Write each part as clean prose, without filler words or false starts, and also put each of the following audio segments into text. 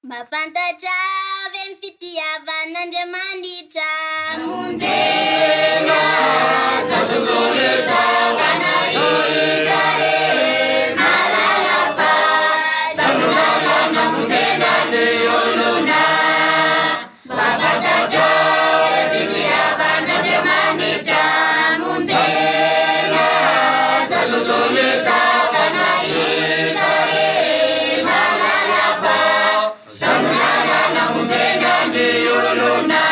Mafantatra avy amin'ny fitiavan'Andriamanitra Monjena zao tontolo izao ka nahisa re mahalala fa samy lalana monjena ny olona. Mafantatra avy amin'ny fitiavan'Andriamanitra monjena zao tontolo izao ka nahisa re mahalala fa samy lalana monjena ny olona.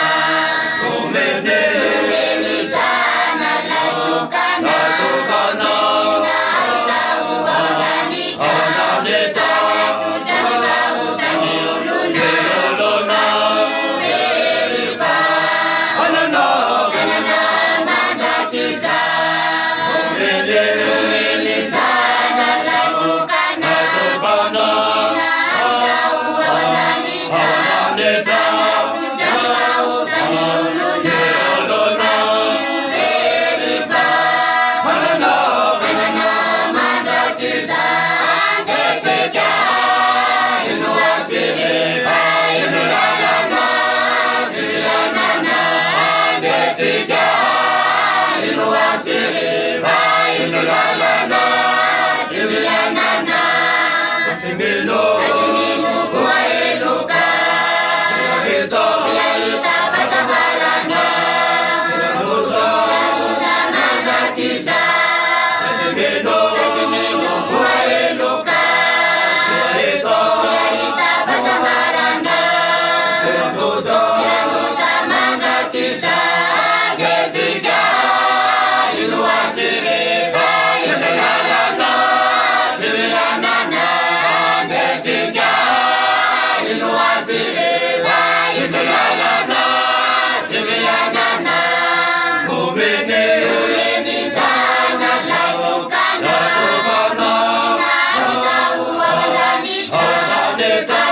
Later.